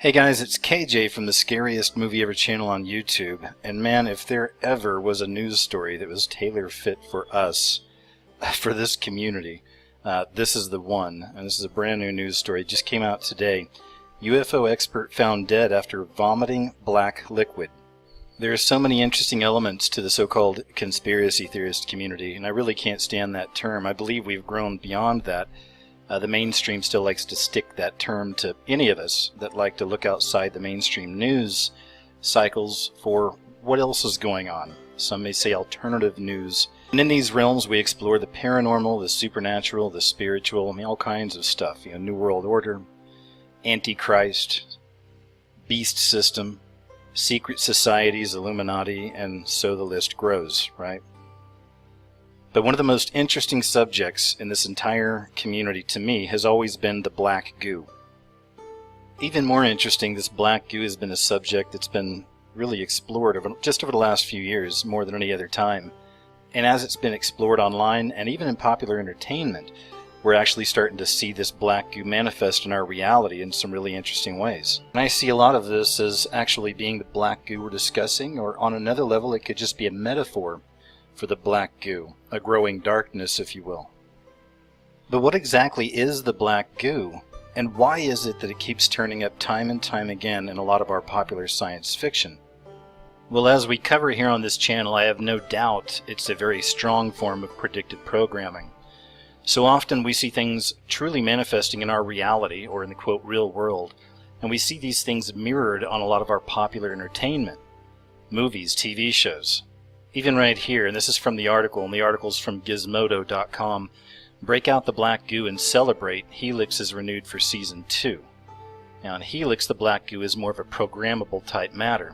Hey guys, it's KJ from the Scariest Movie Ever channel on YouTube, and man, if there ever was a news story that was tailor-fit for us, for this community, this is the one, and this is a brand new news story. It just came out today. UFO expert found dead after vomiting black liquid. There are so many interesting elements to the so-called conspiracy theorist community, and I really can't stand that term. I believe we've grown beyond that. The mainstream still likes to stick that term to any of us that like to look outside the mainstream news cycles for what else is going on. Some may say alternative news. And in these realms we explore the paranormal, the supernatural, the spiritual, I mean all kinds of stuff. You know, New World Order, Antichrist, beast system, secret societies, Illuminati, and so the list grows, right? But one of the most interesting subjects in this entire community to me has always been the Black Goo. Even more interesting, this Black Goo has been a subject that's been really explored just over the last few years more than any other time. And as it's been explored online and even in popular entertainment, we're actually starting to see this Black Goo manifest in our reality in some really interesting ways. And I see a lot of this as actually being the Black Goo we're discussing, or on another level it could just be a metaphor for the Black Goo, a growing darkness, if you will. But what exactly is the Black Goo, and why is it that it keeps turning up time and time again in a lot of our popular science fiction? Well, as we cover here on this channel, I have no doubt it's a very strong form of predictive programming. So often we see things truly manifesting in our reality, or in the quote real world, and we see these things mirrored on a lot of our popular entertainment, movies, TV shows. Even right here, and this is from the article, and the article's from Gizmodo.com, break out the Black Goo and celebrate, Helix is renewed for Season 2. Now in Helix, the Black Goo is more of a programmable type matter.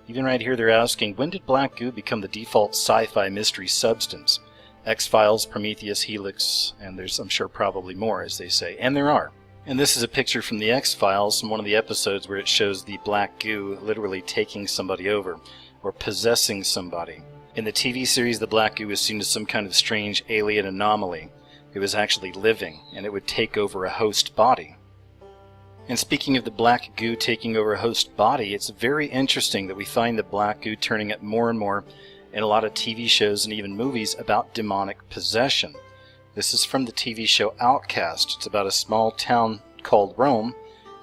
Even right here they're asking, when did Black Goo become the default sci-fi mystery substance? XFiles, Prometheus, Helix, and there's, I'm sure, probably more, as they say. And there are. And this is a picture from the XFiles, from one of the episodes where it shows the Black Goo literally taking somebody over, or possessing somebody. In the TV series, the Black Goo was seen as some kind of strange alien anomaly. It was actually living, and it would take over a host body. And speaking of the Black Goo taking over a host body, it's very interesting that we find the Black Goo turning up more and more in a lot of TV shows and even movies about demonic possession. This is from the TV show Outcast. It's about a small town called Rome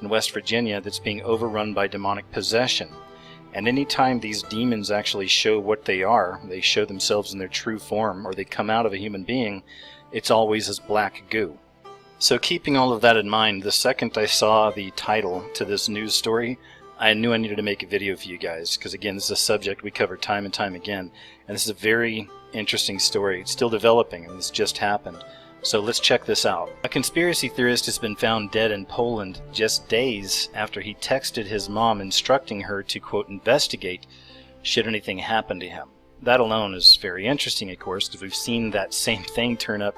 in West Virginia that's being overrun by demonic possession. And anytime these demons actually show what they are, they show themselves in their true form, or they come out of a human being, it's always as Black Goo. So keeping all of that in mind, the second I saw the title to this news story, I knew I needed to make a video for you guys, because again, this is a subject we cover time and time again, and this is a very interesting story. It's still developing, and this just happened. So let's check this out. A conspiracy theorist has been found dead in Poland just days after he texted his mom instructing her to, quote, investigate should anything happen to him. That alone is very interesting, of course, because we've seen that same thing turn up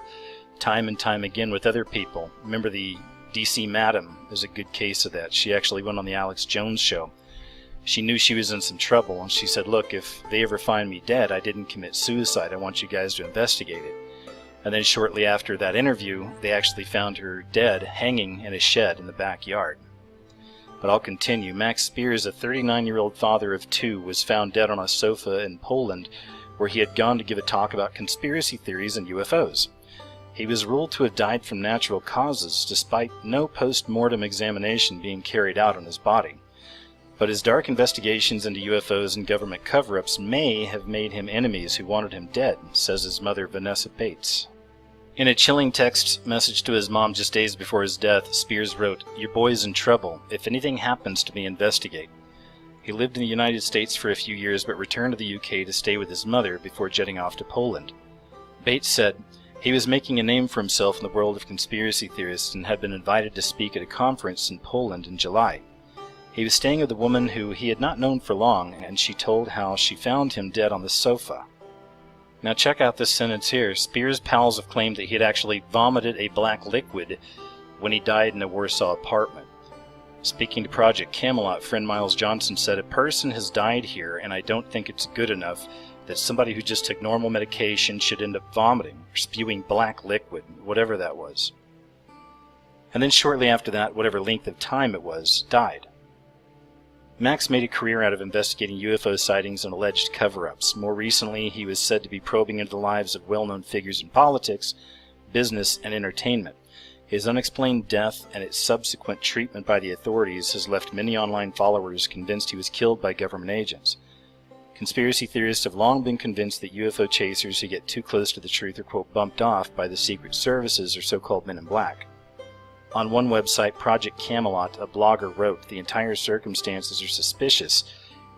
time and time again with other people. Remember the DC Madam is a good case of that. She actually went on the Alex Jones show. She knew she was in some trouble, and she said, look, if they ever find me dead, I didn't commit suicide. I want you guys to investigate it. And then shortly after that interview, they actually found her dead, hanging in a shed in the backyard. But I'll continue. Max Spears, a 39-year-old father of two, was found dead on a sofa in Poland, where he had gone to give a talk about conspiracy theories and UFOs. He was ruled to have died from natural causes, despite no post-mortem examination being carried out on his body. But his dark investigations into UFOs and government cover-ups may have made him enemies who wanted him dead, says his mother, Vanessa Bates. In a chilling text message to his mom just days before his death, Spears wrote, "Your boy's in trouble. If anything happens to me, investigate." He lived in the United States for a few years but returned to the UK to stay with his mother before jetting off to Poland. Bates said he was making a name for himself in the world of conspiracy theorists and had been invited to speak at a conference in Poland in July. He was staying with a woman who he had not known for long, and she told how she found him dead on the sofa. Now check out this sentence here. Spears' pals have claimed that he had actually vomited a black liquid when he died in a Warsaw apartment. Speaking to Project Camelot, friend Miles Johnson said, "A person has died here, and I don't think it's good enough that somebody who just took normal medication should end up vomiting or spewing black liquid, whatever that was." And then shortly after that, whatever length of time it was, died. Max made a career out of investigating UFO sightings and alleged cover-ups. More recently, he was said to be probing into the lives of well-known figures in politics, business, and entertainment. His unexplained death and its subsequent treatment by the authorities has left many online followers convinced he was killed by government agents. Conspiracy theorists have long been convinced that UFO chasers who get too close to the truth are, quote, bumped off by the secret services or so-called men in black. On one website, Project Camelot, a blogger wrote, "The entire circumstances are suspicious,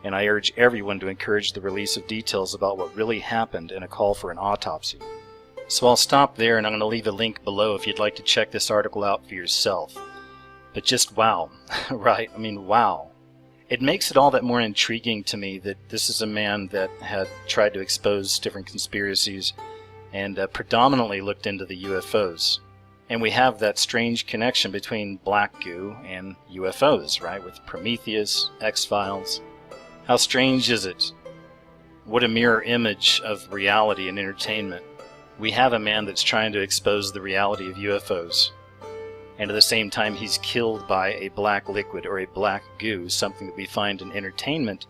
and I urge everyone to encourage the release of details about what really happened and a call for an autopsy." So I'll stop there, and I'm going to leave a link below if you'd like to check this article out for yourself. But just wow, right? I mean, wow. It makes it all that more intriguing to me that this is a man that had tried to expose different conspiracies and predominantly looked into the UFOs. And we have that strange connection between Black Goo and UFOs, right? With Prometheus, X-Files. How strange is it? What a mirror image of reality and entertainment. We have a man that's trying to expose the reality of UFOs. And at the same time, he's killed by a black liquid or a black goo, something that we find in entertainment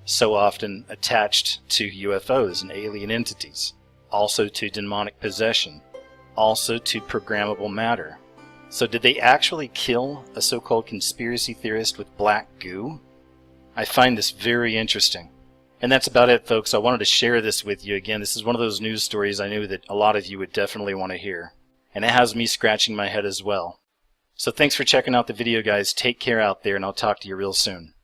so often attached to UFOs and alien entities. Also to demonic possession. Also to programmable matter. So did they actually kill a so-called conspiracy theorist with black goo? I find this very interesting. And that's about it, folks. I wanted to share this with you again. This is one of those news stories I knew that a lot of you would definitely want to hear. And it has me scratching my head as well. So thanks for checking out the video, guys. Take care out there, and I'll talk to you real soon.